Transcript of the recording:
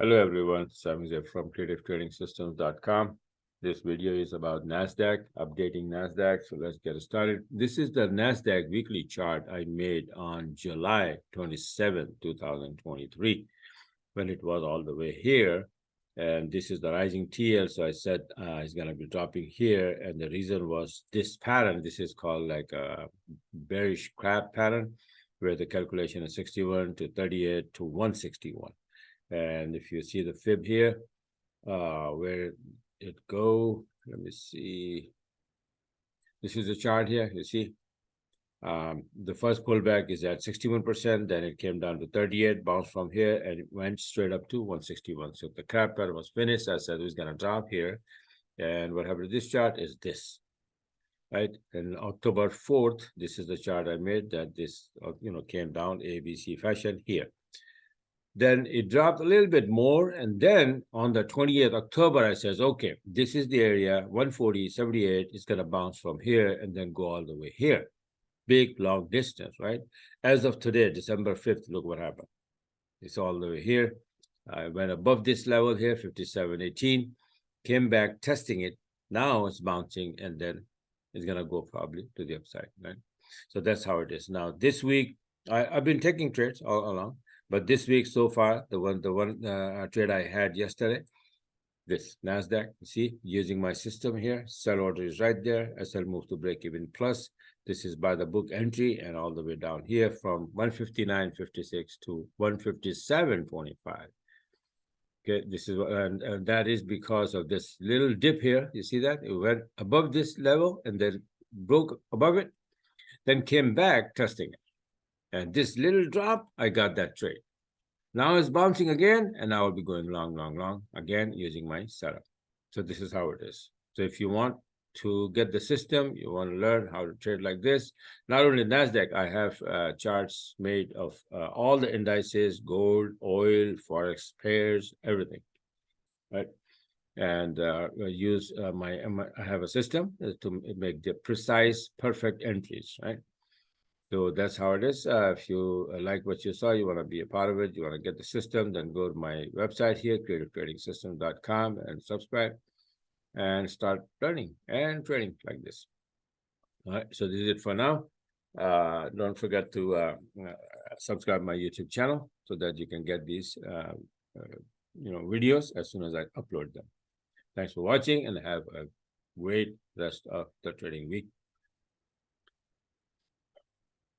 Hello everyone, Sam is from creativetradingsystems.com. This video is about Nasdaq, updating Nasdaq. So let's get started. This is the Nasdaq weekly chart I made on July 27, 2023, when it was all the way here. And this is the rising TL. So I said it's going to be dropping here. And the reason was this pattern. This is called like a bearish crab pattern, where the calculation is 61 to 38 to 161. And if you see the fib here, where it go, let me see. This is the chart here, you see. The first pullback is at 61%, then it came down to 38, bounced from here, and it went straight up to 161. So the crab pattern was finished. I said it was going to drop here. And what happened to this chart is this, right? And October 4th, this is the chart I made that this, came down ABC fashion here. Then it dropped a little bit more. And then on the 28th October, I says, okay, this is the area, 140.78. It's going to bounce from here and then go all the way here. Big, long distance, right? As of today, December 5th, look what happened. It's all the way here. I went above this level here, 57.18. Came back, testing it. Now it's bouncing, and then it's going to go probably to the upside, right? So that's how it is. Now, this week, I've been taking trades all along. But this week so far, the one trade I had yesterday, this Nasdaq, you see, using my system here, sell order is right there. SL move to break even plus. This is by the book entry and all the way down here from 159.56 to 157.25. Okay, this is and that is because of this little dip here. You see that it went above this level and then broke above it, then came back testing it. And this little drop, I got that trade. Now it's bouncing again, and I will be going long, again, using my setup. So this is how it is. So if you want to get the system, you want to learn how to trade like this, not only NASDAQ, I have charts made of all the indices, gold, oil, Forex pairs, everything, right? And I have a system to make the precise, perfect entries, right? So that's how it is. If you like what you saw, you want to be a part of it, you want to get the system, then go to my website here, creativetradingsystems.com, and subscribe and start learning and trading like this. All right, so this is it for now. Don't forget to subscribe my YouTube channel so that you can get these videos as soon as I upload them. Thanks for watching and have a great rest of the trading week.